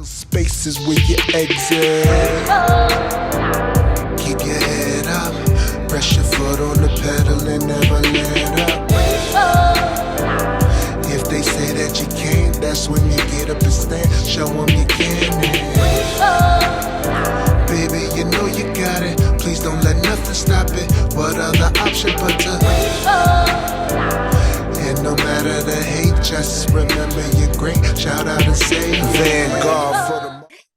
Spaces where you exit. Keep your head up. Press your foot on the pedal and never let up. If they say that you can't, that's when you get up and stand. Show them you can. Baby, you know you got it. Please don't let nothing stop it. What other option but to? And no matter the hate, just remember you're great. Shout out and say Vanguard for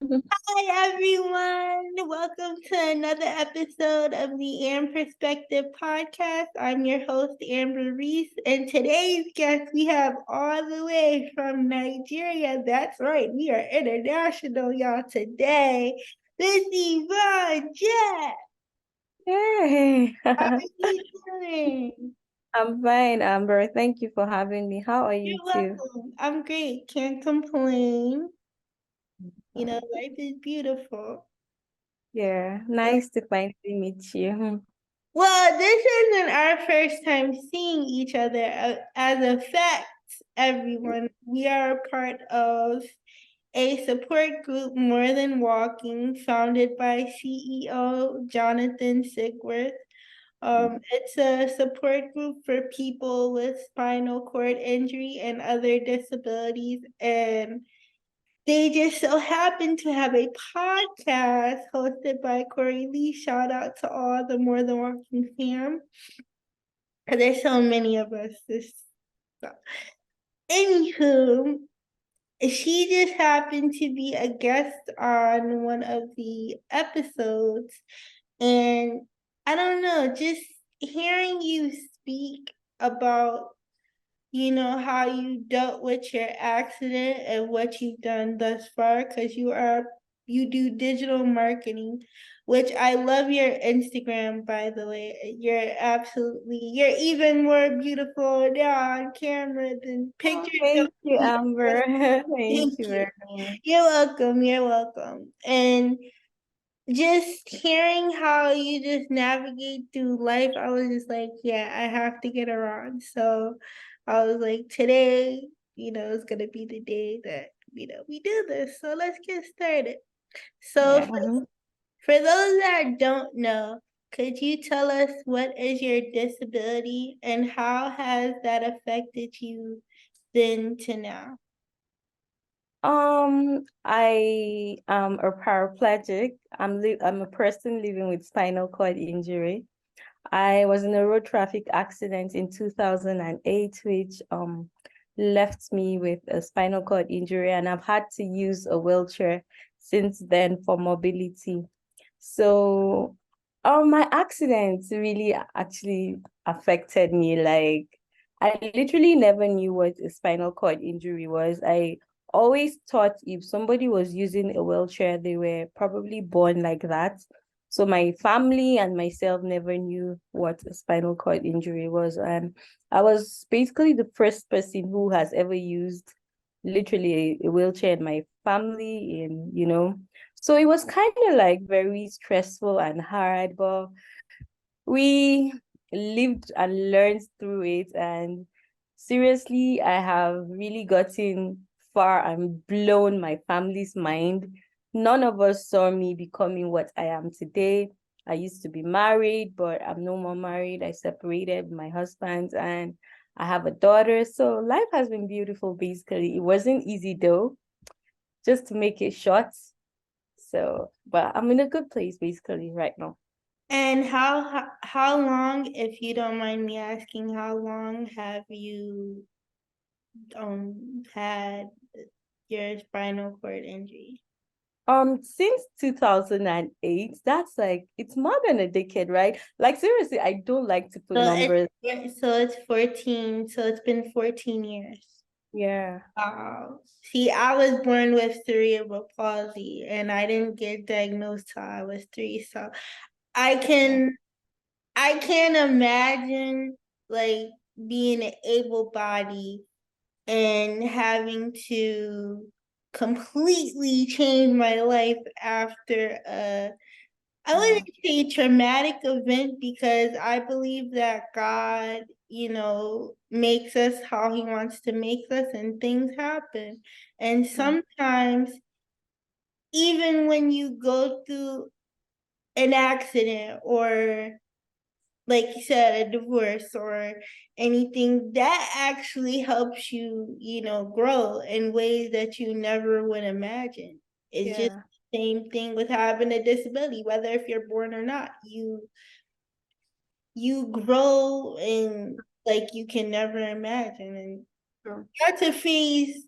the. Hi everyone, welcome to another episode of the Am Perspective podcast. I'm your host Amber Reese, and today's guest we have all the way from Nigeria. That's right, we are international, y'all. Today, this is Yvonne Jet. Hey, How are you doing? I'm fine, Amber. Thank you for having me. How are you You're too? welcome. I'm great. Can't complain. You know, life is beautiful. Yeah, nice to finally meet you. Well, this isn't our first time seeing each other. As a fact, everyone, we are a part of a support group, More Than Walking, founded by CEO Jonathan Sigworth. It's a support group for people with spinal cord injury and other disabilities, and they just so happen to have a podcast hosted by Corey Lee. Shout out to all the More Than Walking fam. Because there's so many of us. Anywho, she just happened to be a guest on one of the episodes. And I don't know, just hearing you speak about how you dealt with your accident and what you've done thus far, because you do digital marketing, which I love your Instagram, by the way. You're even more beautiful now on camera than Oh, pictures of thank you, you. Amber. Thank Thank you you. very much. You're welcome. And just hearing how you just navigate through life, I was just like, yeah, I have to get her on. So I was like, today, is gonna be the day that we do this. So let's get started. So Yeah. for those that don't know, could you tell us what is your disability and how has that affected you then to now? I am a paraplegic. I'm a person living with spinal cord injury. I was in a road traffic accident in 2008, which left me with a spinal cord injury, and I've had to use a wheelchair since then for mobility. So, my accident really actually affected me. Like, I literally never knew what a spinal cord injury was. I always thought if somebody was using a wheelchair, they were probably born like that. So my family and myself never knew what a spinal cord injury was. And I was basically the first person who has ever used literally a wheelchair in my family, and so it was kind of like very stressful and hard, but we lived and learned through it. And seriously, I have really gotten far and blown my family's mind. None of us saw me becoming what I am today. I used to be married, but I'm no more married. I separated with my husband and I have a daughter. So life has been beautiful, basically. It wasn't easy though, just to make it short. So, but I'm in a good place basically right now. And how long, if you don't mind me asking, how long have you had your spinal cord injury? Since 2008, that's like it's more than a decade, right? Like seriously, I don't like to put So numbers. it's 14. So it's been 14 years. Yeah. Wow. See, I was born with cerebral palsy, and I didn't get diagnosed till I was 3. So I can I can't imagine like being an able body and having to completely change my life after I wouldn't say traumatic event, because I believe that God, makes us how he wants to make us and things happen. And sometimes even when you go through an accident or, like you said, a divorce or anything, that actually helps you, grow in ways that you never would imagine. It's just Yeah. the same thing with having a disability, whether if you're born or not. You grow in like you can never imagine. And True. that's a phase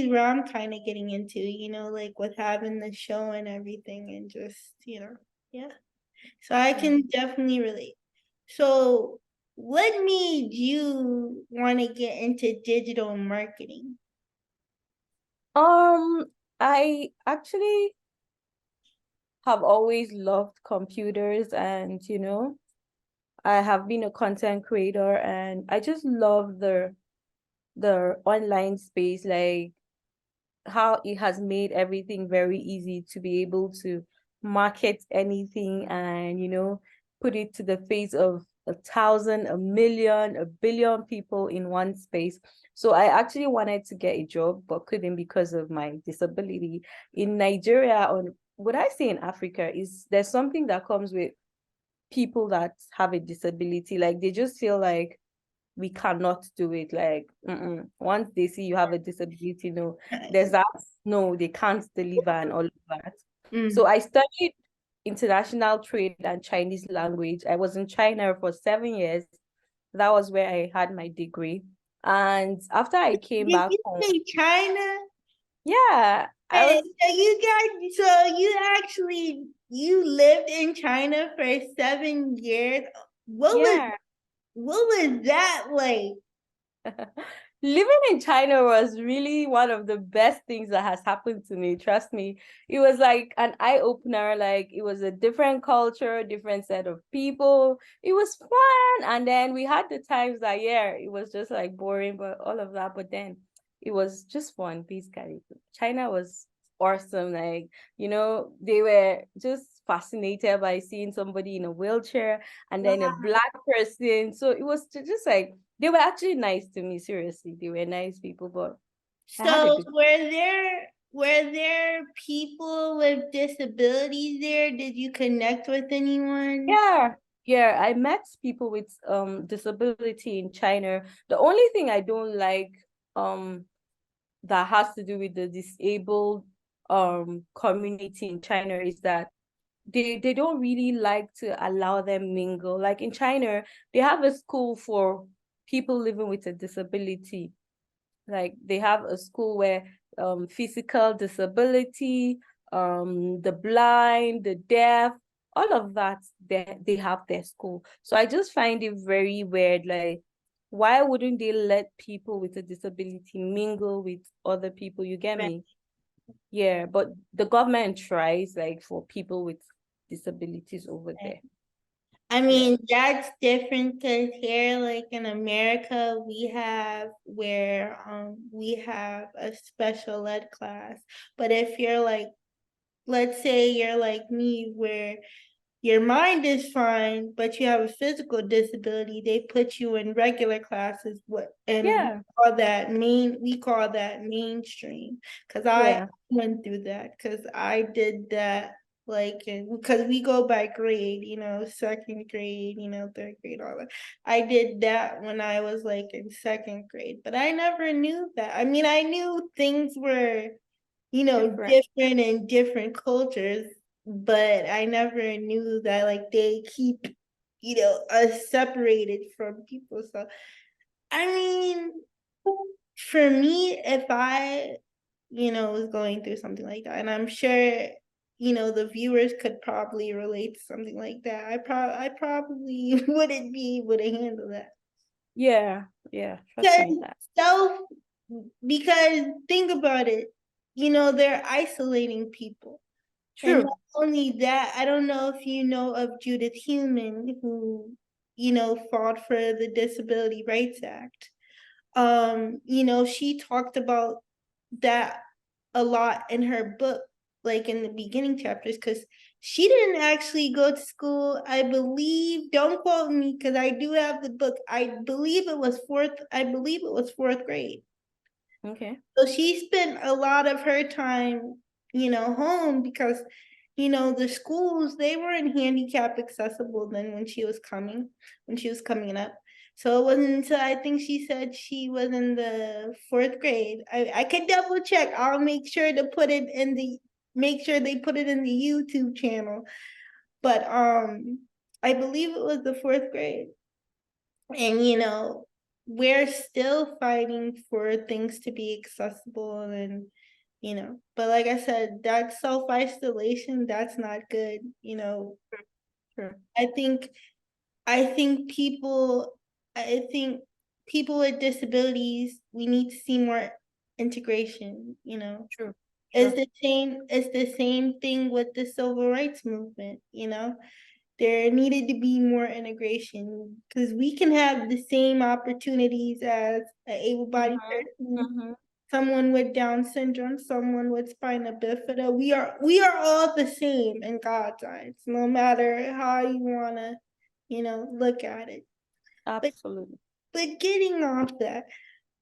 where I'm kind of getting into, like with having the show and everything and just, yeah. So I Yeah. can definitely relate. So what made you want to get into digital marketing? Um, I actually have always loved computers and, I have been a content creator and I just love the online space, like how it has made everything very easy to be able to market anything and, put it to the face of 1,000, 1,000,000, 1 billion people in one space. So I actually wanted to get a job, but couldn't because of my disability. In Nigeria, or what I say in Africa, is there's something that comes with people that have a disability. Like they just feel like we cannot do it. Like, once they see you have a disability, no, there's that, no, they can't deliver and all of that. So Mm. I studied international trade and Chinese language. I was in China for 7 years. That was where I had my degree. And after I came Did back you home, say China? yeah, I Hey, was, you lived in China for 7 years. What was yeah. what was that like? Living in China was really one of the best things that has happened to me. Trust me. It was like an eye opener. Like it was a different culture, different set of people. It was fun. And then we had the times that, yeah, it was just like boring, but all of that. But then it was just fun, basically. China was awesome. Like, they were just fascinated by seeing somebody in a wheelchair and then a Wow. black person. So it was just like, they were actually nice to me, seriously. They were nice people, but I had a So good. were there people with disabilities there? Did you connect with anyone? Yeah. Yeah, I met people with disability in China. The only thing I don't like um that has to do with the disabled community in China is that they don't really like to allow them mingle. Like in China, they have a school for people living with a disability. Like they have a school where physical disability, the blind, the deaf, all of that, they have their school. So I just find it very weird. Like, why wouldn't they let people with a disability mingle with other people? You get Right. me? Yeah, but the government tries, like, for people with disabilities over there. I Yeah. mean, that's different because here, like in America, we have a special ed class. But if you're like, let's say you're like me, where your mind is fine, but you have a physical disability, they put you in regular classes, and Yeah. we call that mainstream. Because I Yeah. went through that, because I did that, like, because we go by grade, second grade, third grade, all that. I did that when I was like in second grade, but I never knew that. I mean, I knew things were, Different. different in different cultures, but I never knew that like they keep, us separated from people. So I mean, for me, if I, was going through something like that, and I'm sure, the viewers could probably relate to something like that. I probably wouldn't be able to handle that. Yeah. Yeah. Trust Because me that. self, because think about it, they're isolating people. And True. not only that, I don't know if you know of Judith Human, who, fought for the Disability Rights Act. She talked about that a lot in her book, like in the beginning chapters, because she didn't actually go to school. I believe, don't quote me because I do have the book. I believe it was fourth grade. Okay. So she spent a lot of her time, home because, the schools, they weren't handicap accessible then when she was coming up. So it wasn't until I think she said she was in the fourth grade. I could double check. I'll make sure to put it in make sure they put it in the YouTube channel. But I believe it was the fourth grade. And we're still fighting for things to be accessible and but like I said, that self-isolation, that's not good. True. I think I think people I think people with disabilities, we need to see more integration. True. It's the same thing with the civil rights movement. There needed to be more integration because we can have the same opportunities as an able-bodied person, Mm-hmm. someone with Down syndrome, someone with spina bifida. We are all the same in God's eyes, no matter how you wanna, look at it. But Absolutely. but getting off that,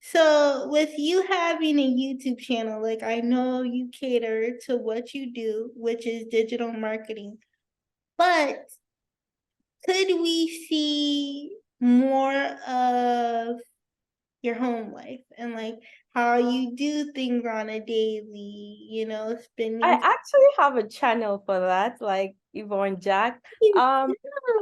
so with you having a YouTube channel, like I know you cater to what you do, which is digital marketing, but could we see more of your home life and like how you do things on a daily, I spending actually have a channel for that, like Yvonne Jack. Um,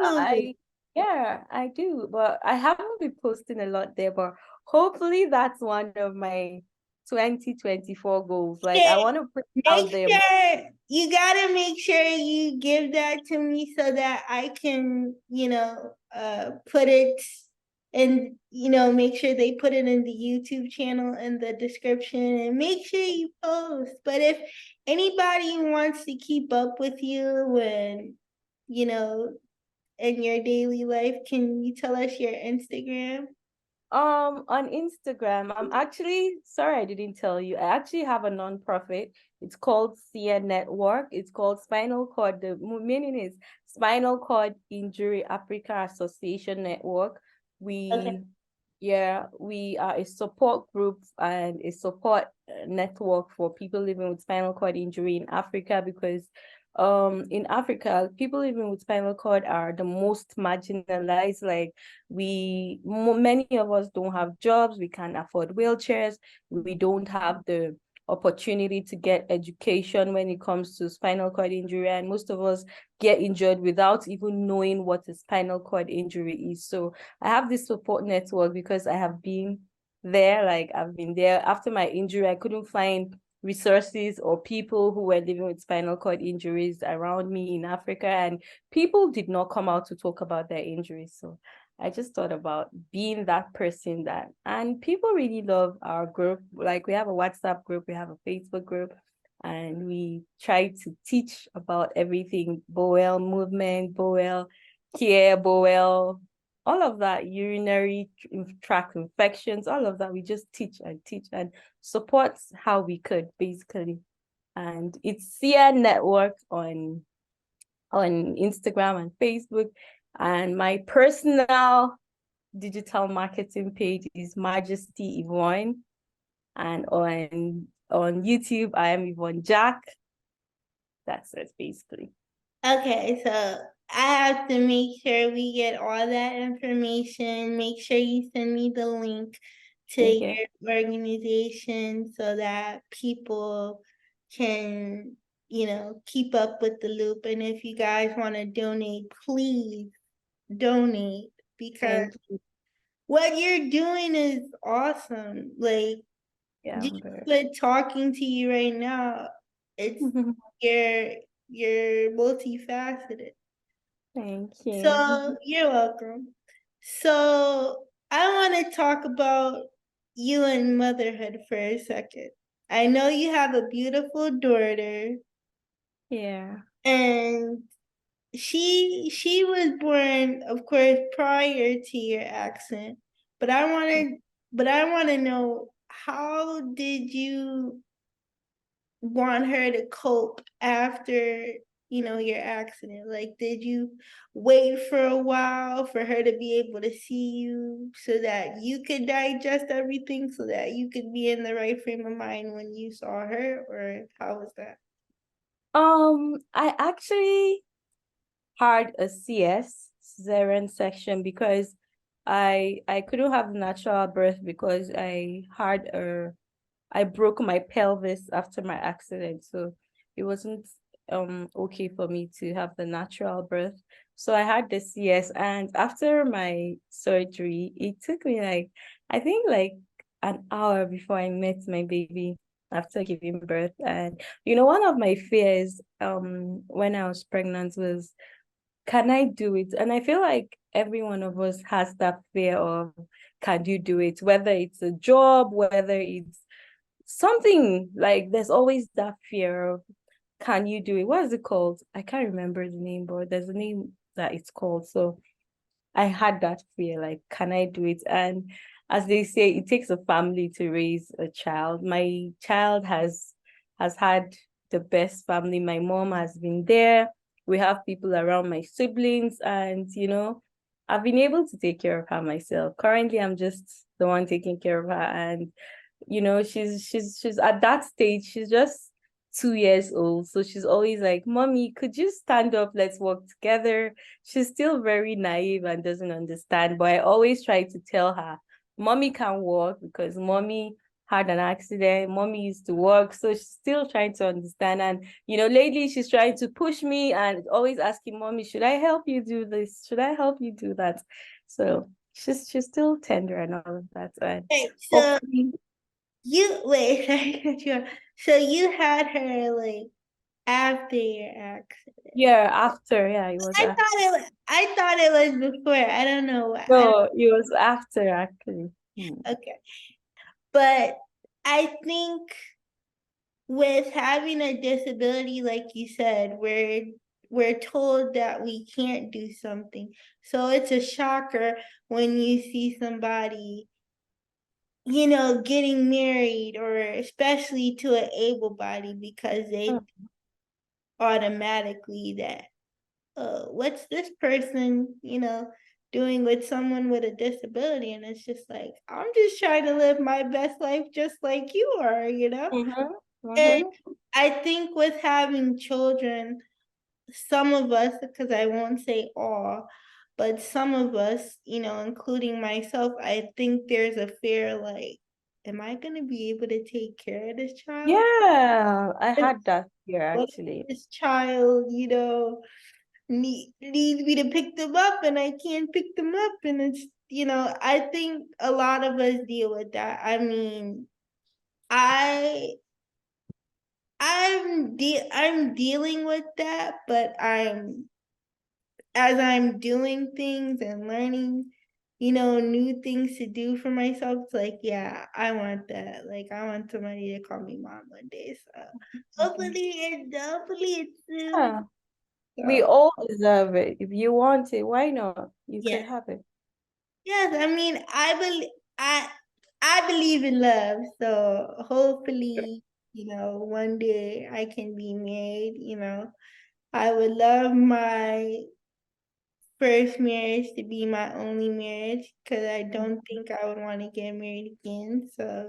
time? I yeah, I do, but I haven't been posting a lot there, but hopefully that's one of my 2024 goals. Like I Okay, want to put make out there. sure you gotta make sure you give that to me so that I can, put it and make sure they put it in the YouTube channel in the description and make sure you post. But if anybody wants to keep up with you and you know in your daily life, can you tell us your Instagram? On Instagram, I'm actually sorry I didn't tell you. I actually have a nonprofit. It's called SIA Network. It's called Spinal Cord. The meaning is Spinal Cord Injury Africa Association Network. Okay. We, yeah, we are a support group and a support network for people living with spinal cord injury in Africa because in Africa, people living with spinal cord are the most marginalized. Like many of us don't have jobs, we can't afford wheelchairs, we don't have the opportunity to get education when it comes to spinal cord injury, and most of us get injured without even knowing what a spinal cord injury is. So I have this support network because I have been there. Like I've been there after my injury. I couldn't find resources or people who were living with spinal cord injuries around me in Africa, and people did not come out to talk about their injuries. So I just thought about being that person and people really love our group. Like we have a WhatsApp group, we have a Facebook group, and we try to teach about everything, bowel movement, bowel care, bowel, all of that, urinary tract infections, all of that. We just teach and support how we could, basically. And it's SIA Network on Instagram and Facebook. And my personal digital marketing page is Majesty Yvonne. And on YouTube, I am Yvonne Jack. That's it, basically. Okay, so I have to make sure we get all that information. Make sure you send me the link to Okay. your organization so that people can, keep up with the loop. And if you guys want to donate, please donate because Thank you. what you're doing is awesome. Like Yeah, just I'm very. like talking to you right now, it's you're you're multifaceted. Thank you. So you're welcome. So I want to talk about you and motherhood for a second. I know you have a beautiful daughter, Yeah. and she was born, of course, prior to your accident. But I want to know, how did you want her to cope after your accident? Like, did you wait for a while for her to be able to see you so that you could digest everything so that you could be in the right frame of mind when you saw her, or how was that? I actually had a CS cesarean section because I couldn't have natural birth because I broke my pelvis after my accident, so it wasn't okay for me to have the natural birth. So I had the CS, and after my surgery, it took me like I think like an hour before I met my baby after giving birth. And one of my fears when I was pregnant was, can I do it? And I feel like every one of us has that fear of, can you do it? Whether it's a job, whether it's something, like there's always that fear of, can you do it? What is it called? I can't remember the name, but there's a name that it's called. So I had that fear, like, can I do it? And as they say, it takes a family to raise a child. My child has had the best family. My mom has been there. We have people around, my siblings, and I've been able to take care of her myself. Currently, I'm just the one taking care of her, and she's at that stage. She's just 2 years old, so she's always like, "Mommy, could you stand up? Let's walk together." She's still very naive and doesn't understand, but I always try to tell her, "Mommy can walk because mommy had an accident. Mommy used to walk." So she's still trying to understand. And lately she's trying to push me and always asking, "Mommy, should I help you do this? Should I help you do that?" So she's still tender and all of that. And Okay, so hopefully, you wait, sorry to cut you off. So you had her like after your accident. yeah, after, yeah, it was I after. thought it was before. I don't know. No, it was after actually. Hmm. Okay. But I think with having a disability, like you said, we're told that we can't do something. So it's a shocker when you see somebody, getting married, or especially to an able body, because they automatically that what's this person, doing with someone with a disability? And it's just like, I'm just trying to live my best life just like you are. Mm-hmm. And Mm-hmm. I think with having children, some of us, because I won't say all, but some of us, including myself, I think there's a fear like, am I going to be able to take care of this child? Yeah, I What had that here if actually. this child, needs me to pick them up and I can't pick them up? And I think a lot of us deal with that. I mean, I I'm dealing with that, but as I'm doing things and learning, new things to do for myself, it's like, yeah, I want that. Like, I want somebody to call me mom one day. So Mhm. hopefully it's soon. Yeah, we So all deserve it. If you want it, why not? You yeah. could have it. Yes, I mean, I I believe in love. So hopefully, one day I can be married. I would love my first marriage to be my only marriage, because I don't think I would want to get married again. So,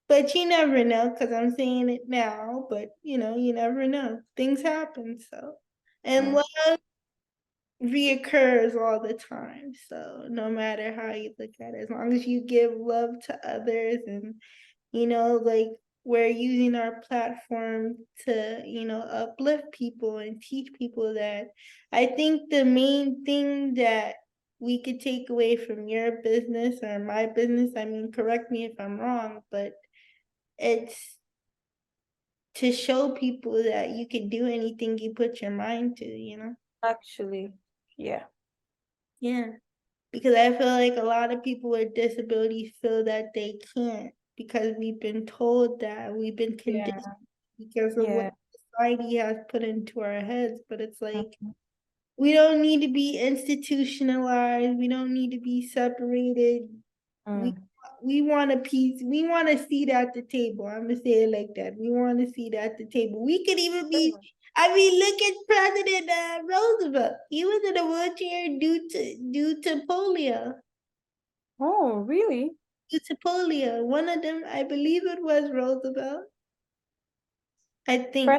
but you never know, because I'm saying it now, but you never know. Things happen. So, and Mm. love reoccurs all the time. So, no matter how you look at it, as long as you give love to others, and like, we're using our platform to, uplift people and teach people that. I think the main thing that we could take away from your business or my business, I mean, correct me if I'm wrong, but it's to show people that you can do anything you put your mind to. Actually, yeah, Yeah. Because I feel like a lot of people with disabilities feel that they can't, because we've been told that, we've been conditioned yeah, because of what yeah. society has put into our heads. But it's like, Mhm. we don't need to be institutionalized. We don't need to be separated. We Mm. we want a piece. We want a seat at the table. I'm gonna say it like that. We want a seat at the table. We could even be. I mean, look at President Roosevelt. He was in a wheelchair due to polio. Oh, really? Due to polio. One of them, I believe it was Roosevelt. I think.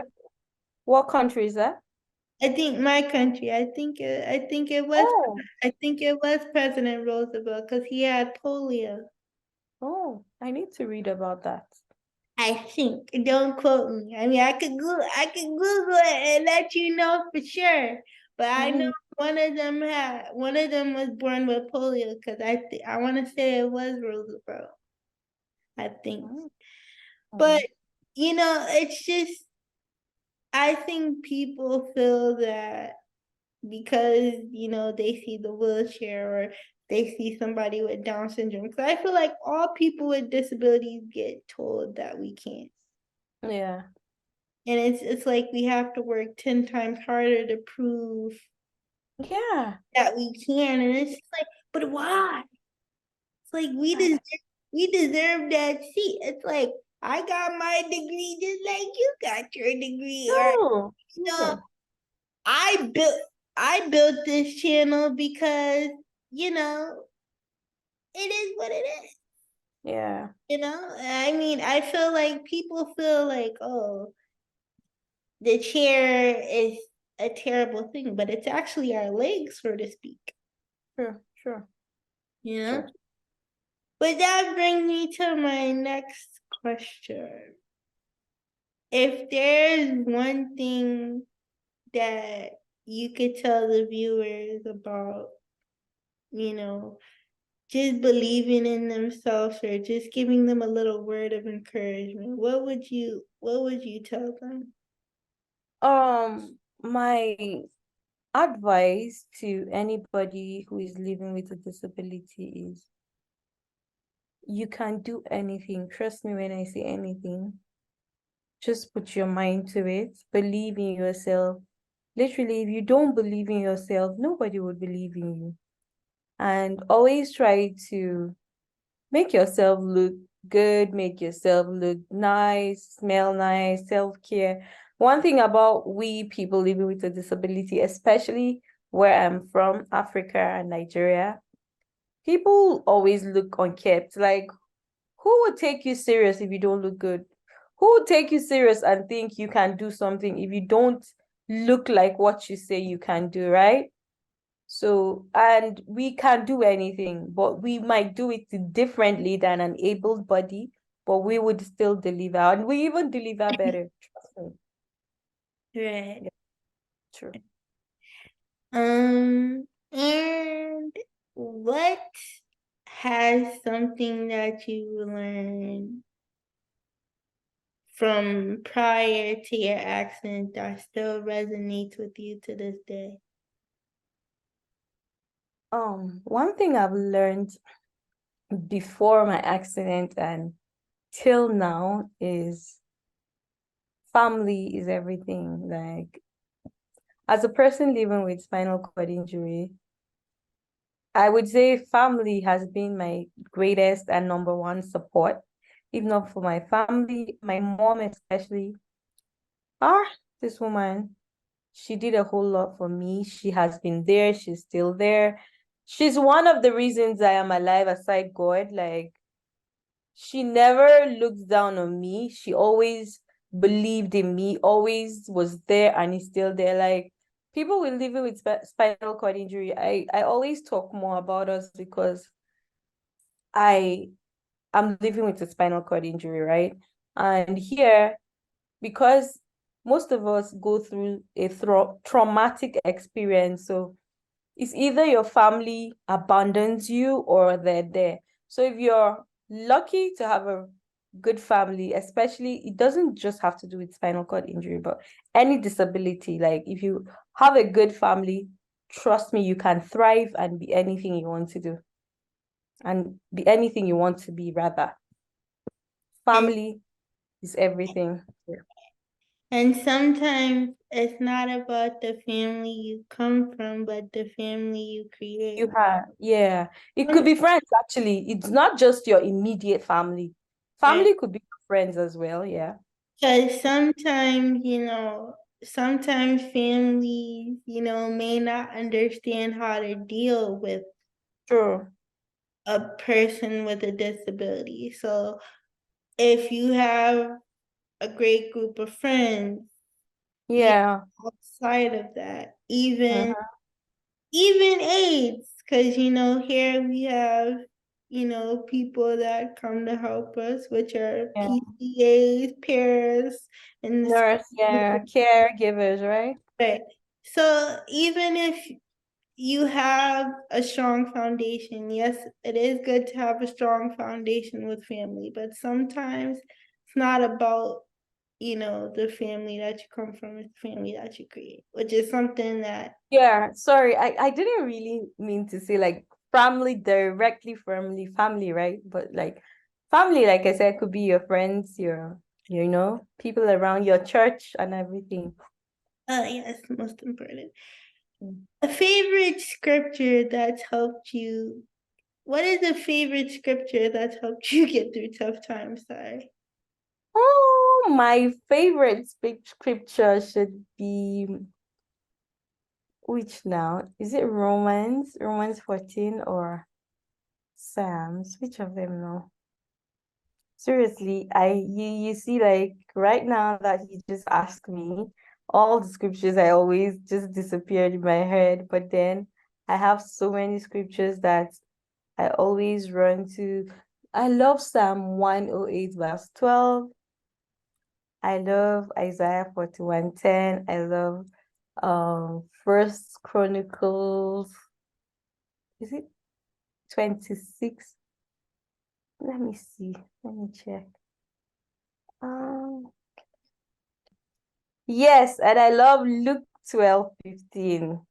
What country is that? I think my country. Oh, I think it was President Roosevelt because he had polio. oh, I need to read about that. I think. Don't quote me. I mean, I could Google it and let you know for sure. But I know Mhm. one of them was born with polio because I want to say it was Roosevelt. I think. Mm. But Mm. it's just I think people feel that because they see the wheelchair or they see somebody with Down syndrome. Because I feel like all people with disabilities get told that we can't. Yeah, And it's like we have to work 10 times harder to prove yeah. that we can. And it's just like, but why? It's like I we deserve that seat. It's like I got my degree just like you got your degree. Or know. you know, Yeah. I built I built this channel because, you know, it is what it is. Yeah. I mean, I feel like people feel like, oh, the chair is a terrible thing, but it's actually our legs, so to speak. Sure, sure, You know? sure. But that brings me to my next question. If there's one thing that you could tell the viewers about, you know, just believing in themselves or just giving them a little word of encouragement, what would you tell them? My advice to anybody who is living with a disability is you can do anything. Trust me when I say anything. Just put your mind to it. Believe in yourself. Literally, if you don't believe in yourself, nobody would believe in you. And always try to make yourself look good, make yourself look nice, smell nice, self-care. One thing about we people living with a disability, especially where I'm from, Africa and Nigeria, people always look unkept. Like, who would take you serious if you don't look good? Who would take you serious and think you can do something if you don't look like what you say you can do, right? So, and we can do anything, but we might do it differently than an able body, but we would still deliver, and we even deliver better. Trust me. Right. Yeah, true. And what has something that you learned from prior to your accident that still resonates with you to this day? One thing I've learned before my accident and till now is family is everything. Like, as a person living with spinal cord injury, I would say family has been my greatest and number one support. If not for my family, my mom especially. This woman, she did a whole lot for me. She has been there, she's still there. She's one of the reasons I am alive aside God. Like, she never looked down on me. She always believed in me, always was there and is still there. Like, people will living with spinal cord injury. I always talk more about us because I am living with a spinal cord injury, right? And here, because most of us go through a traumatic experience, so it's either your family abandons you or they're there. So if you're lucky to have a good family, especially, it doesn't just have to do with spinal cord injury, but any disability, like if you have a good family, trust me, you can thrive and be anything you want to do and be anything you want to be, rather. And Family is everything. Yeah. and sometimes it's not about the family you come from, but the family you You create. have, yeah. It could be friends, actually. It's not just your immediate family. Right. Family could be friends as well, yeah. Because sometimes, sometimes families, may not understand how to deal with True. a person with a disability. So if you have a great group of friends Yeah. outside of that, even Uh-huh. even AIDS, because here we have people that come to help us, which are Yeah. PCAs, pairs, and the Nurse, yeah, caregivers, right? right. So even if you have a strong foundation, yes, it is good to have a strong foundation with family, but sometimes it's not about the family that you come from, it's the family that you create, which is something that Yeah, sorry, I didn't really mean to say like family directly, family, right? But like family, like I said, could be your friends, people around your church and everything. yes, most important. Mm. A favorite scripture that's helped you. What is a favorite scripture that's helped you get through tough times? Sorry. Oh, my favorite scripture should be which now? Is it Romans 14 or Psalms? Which of them now? Seriously, you see, like right now that you just asked me, all the scriptures I always just disappeared in my head, but then I have so many scriptures that I always run to. I love Psalm 108 verse 12. I love Isaiah 41:10. I love First Chronicles, is it 26? Let me see. Let me check. Um Yes, and I love Luke 12:15.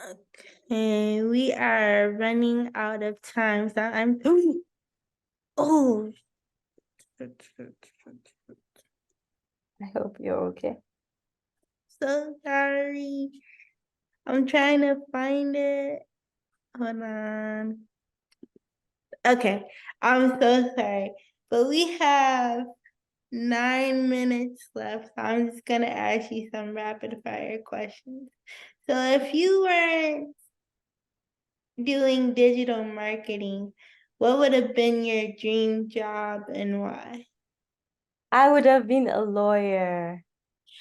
Okay, we are running out of time, so I'm. Oh, I hope you're okay. so sorry. I'm trying to find it. Hold on. Okay, I'm so sorry, but we have 9 minutes left. So I'm just gonna ask you some rapid fire questions. So if you weren't doing digital marketing, what would have been your dream job and why? I would have been a lawyer,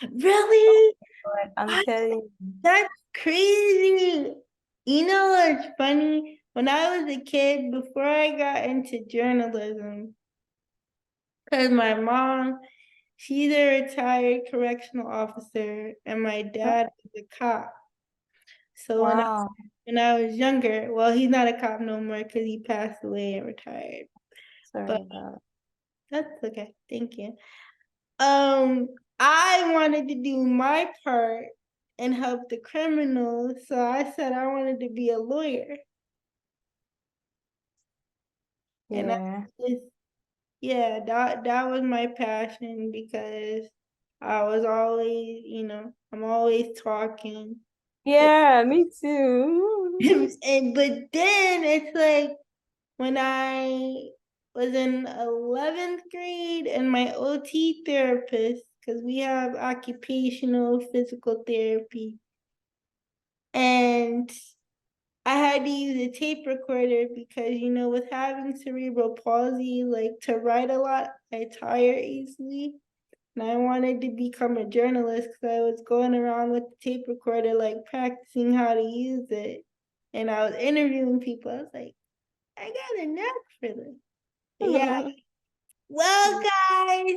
Really? but I'm What? telling you. That's crazy. You know what's funny? When I was a kid, before I got into journalism, because my mom, she's a retired correctional officer, and my dad is a cop. So Wow, when I was younger, well, he's not a cop no more because he passed away and retired. sorry But about it. that's okay. Thank you. Um, I wanted to do my part and help the criminals, so I said I wanted to be a lawyer. And I Yeah. just, yeah, that was my passion because I was always, I'm always talking. Yeah, me too. And but then it's like when I was in 11th grade and my OT therapist, because we have occupational physical therapy, and I had to use a tape recorder because, with having cerebral palsy, like to write a lot, I tire easily. And I wanted to become a journalist because I was going around with the tape recorder, like practicing how to use it. And I was interviewing people. I was like, I got a knack for this. Yeah. Well, guys,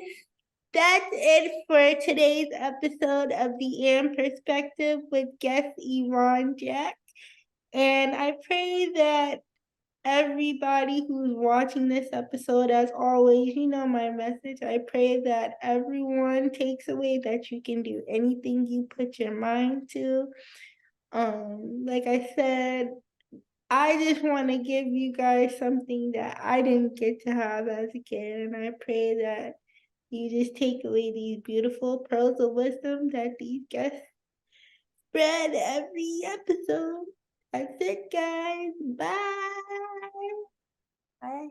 that's it for today's episode of the AM Perspective with guest Yvonne Jack. And I pray that everybody who's watching this episode, as always, my message. I pray that everyone takes away that you can do anything you put your mind to. Like I said, I just want to give you guys something that I didn't get to have as a kid, and I pray that you just take away these beautiful pearls of wisdom that these guests spread every episode. That's it, guys. Bye. Bye.